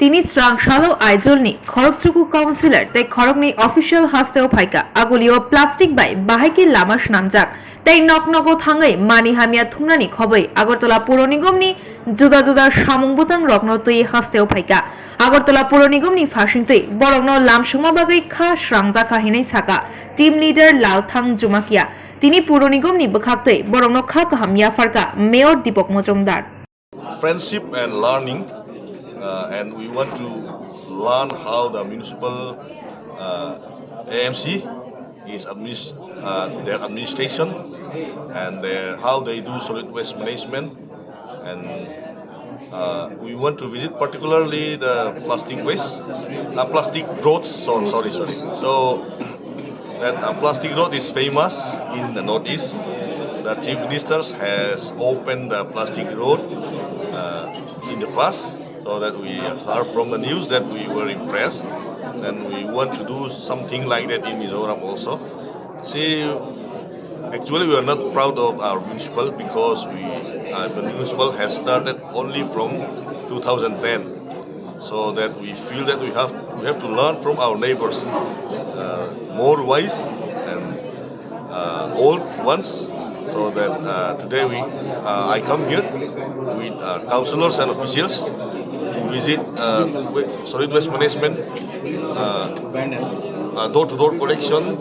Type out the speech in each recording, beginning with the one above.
Tini Swrangchalo Aijolni, Khorokchuku Councilor, Tei Khorokni Official Hasto Phaikha, Agulio Plastic by Bahaki Lamash Namjak, Tei Noknogo Thangai, Mani Hamia Thumnani Khoboi, Agartala Puro Nigomni, Juda Juda Samung Butang Rokno Tui Hasto Phaikha, Agartala Puro Nigomni Fashingtui, Borogno Lamshuma Bagwi Kha Swrangchati Hinai Saka, Team Leader Lalthang Jumakia, Tini Puro Nigomni Bakhaktui, Borogno Kha Kahamya Farka, Mayor Dipok Mojumdar. Friendship and learning, and we want to learn how the municipal AMC is their administration and how they do solid waste management, and we want to visit particularly the plastic waste, plastic roads. So that plastic road is famous in the Northeast. The Chief Minister has opened the plastic road in the past, so that we heard from the news that we were impressed, and we want to do something like that in Mizoram also. See, actually we are not proud of our municipal because the municipal has started only from 2010, so that we feel that we have to learn from our neighbors, more wise and old ones. So that today I come here with councillors and officials to visit solid waste management, door-to-door collection,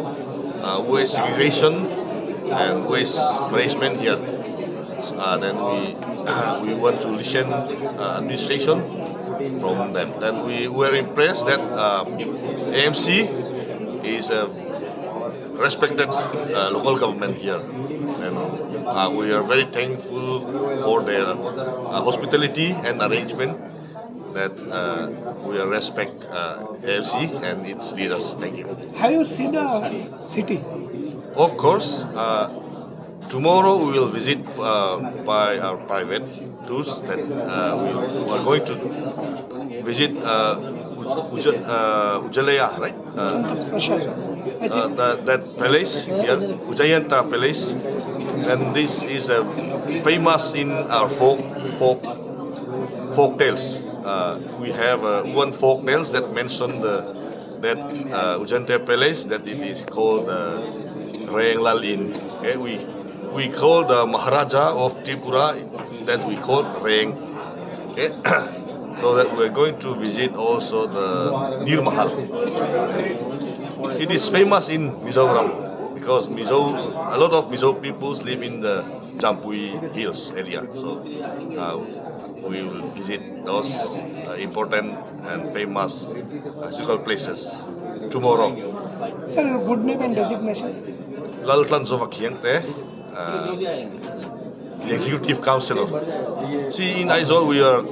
waste segregation, and waste management here. Then we want to listen administration from them. Then we were impressed that AMC is a respected local government here, and we are very thankful for their hospitality and arrangement, that we respect AFC and its leaders. Thank you. Have you seen the city? Of course, tomorrow we will visit by our private tours. That we are going to visit Ujalaya, right? That palace here, Ujayanta Palace, and this is famous in our folk tales. We have one folk tales that mention that Ujayanta Palace, that it is called Reng Inn. Okay, we call the Maharaja of Tripura that we call Reng. Okay. So that we're going to visit also the Nir Mahal. It is famous in Mizoram because a lot of Mizo peoples live in the Jampui Hills area. So we will visit those important and famous historical places tomorrow. Sir, your good name and designation? Laltan Zovakiente, the Executive Councilor. See, in Aizol we are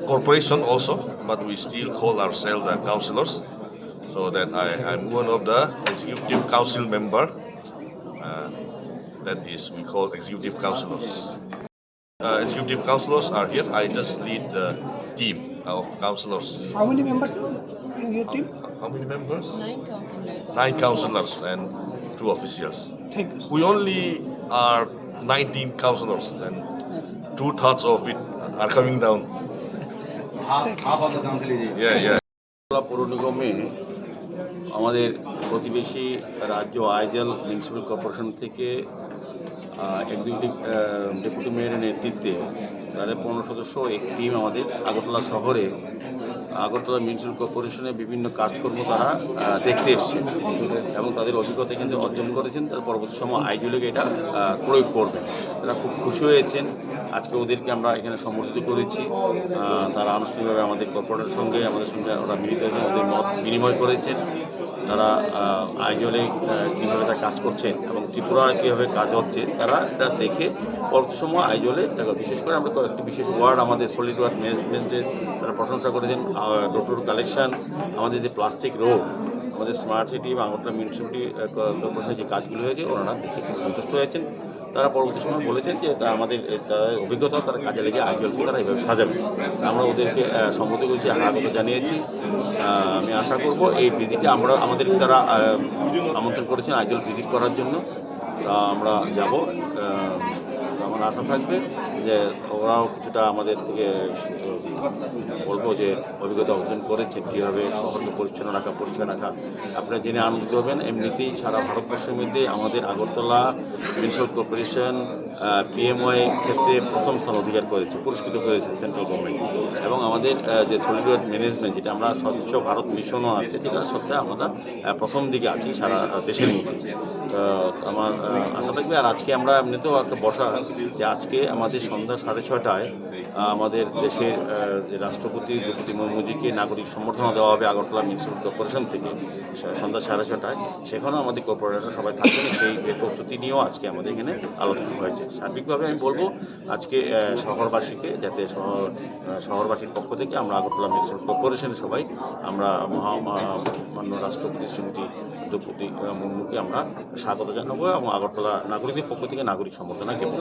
corporation also, but we still call ourselves the councillors. So that I'm one of the executive council member. That is, we call executive councillors. Executive councillors are here. I just lead the team of councillors. How many members in your team? How many members? 9 councillors. 9 councillors and 2 officials. Thank you. We only are 19 councillors, and 2/3 of it are coming down. Yeah. পৌর নিগমে আমাদের প্রতিবেশী রাজ্য Aizawl municipal corporation থেকে executive deputy মেয়রের নেতৃত্বে তাদের 15 সদস্য এক টিম আমাদের আগরতলা শহরে আগরতলা মিউনিসিপ্যাল কর্পোরেশনের বিভিন্ন কাজকর্ম তারা দেখতে এসেছেন এবং তাদের অভিজ্ঞতা কিন্তু অর্জন করেছেন। তারা পরবর্তী সময় আইজলেকে এটা প্রয়োগ করবেন। তারা খুব খুশি হয়েছেন। আজকে ওদেরকে আমরা এখানে সম্বর্ধিত করেছি। তারা আনুষ্ঠানিকভাবে আমাদের কর্পোরেটরের সঙ্গে আমাদের সঙ্গে ওরা মিলিত হয়েছেন, ওদের মত বিনিময় করেছেন। তারা আইজলে কীভাবে তারা কাজ করছেন এবং ত্রিপুরায় কীভাবে কাজ হচ্ছে তারা এটা দেখে পরবর্তী সময় আইজলে বিশেষ করে আমরা কয়েকটি বিশেষ ওয়ার্ড আমাদের সলিড ওয়ার্ড ম্যানেজমেন্টের তারা প্রশংসা করেছেন। ডোর টু ডোর কালেকশন, আমাদের যে প্লাস্টিক রোড, আমাদের স্মার্ট সিটি বা আগরতলা মিউনিসিপ্যালিটি কর্পোরেশনের যে কাজগুলো হয়েছে ওনারা দেখে খুব সন্তুষ্ট হয়েছেন। তারা পরবর্তী সময় বলেছেন যে আমাদের তাদের অভিজ্ঞতা তারা কাজে লেগে আইজলকে তারা এইভাবে সাজাবে। আমরা ওদেরকে সম্মতি করেছি, স্বাগত জানিয়েছি। আমি আশা করব এই ভিজিটে আমাদেরকে তারা আমন্ত্রণ করেছেন আইজল ভিজিট করার জন্য, আমরা যাব। আমার আশা থাকবে যে ওরাও কিছুটা আমাদের থেকে বলবো যে অভিজ্ঞতা অর্জন করেছেন কীভাবে শহরকে পরিচ্ছন্ন রাখা পরিষ্কার রাখা, আপনারা জেনে আনন্দিত হবেন। এমনিতেই সারা ভারতবর্ষের মধ্যে আমাদের আগরতলা মিউনিসিপ্যাল কর্পোরেশন PMOI ক্ষেত্রে প্রথম স্থান অধিকার করেছে, পুরস্কৃত করেছে সেন্ট্রাল গভর্নমেন্ট। এবং আমাদের যে সলিড ওয়েস্ট ম্যানেজমেন্ট, যেটা আমরা স্বচ্ছ ভারত মিশনও আছে, যেটা সত্ত্বে আমরা প্রথম দিকে আছি সারা দেশের মধ্যে। আমার আশা থাকবে। আর আজকে আমরা এমনিতেও একটা বসা যে আজকে আমাদের সন্ধ্যা 6:30টায় আমাদের দেশের যে রাষ্ট্রপতি দ্রৌপদী মুর্মুজিকে নাগরিক সম্বর্ধনা দেওয়া হবে আগরতলা মিউনিসিপ্যাল কর্পোরেশন থেকে সন্ধ্যা 6:30টায়। সেখানেও আমাদের কর্পোরেটররা সবাই থাকবেন। সেই প্রস্তুতি নিয়েও আজকে আমাদের এখানে আলোচনা হয়েছে। সার্বিকভাবে আমি বলবো আজকে শহরবাসীকে, যাতে শহরবাসীর পক্ষ থেকে আমরা আগরতলা মিউনিসিপ্যাল কর্পোরেশনের সবাই আমরা মান্য রাষ্ট্রপতি শ্রীমতী দ্রৌপদী মুর্মুকে আমরা স্বাগত জানাবো এবং আগরতলা নাগরিকদের পক্ষ থেকে নাগরিক সম্বর্ধনা দেব।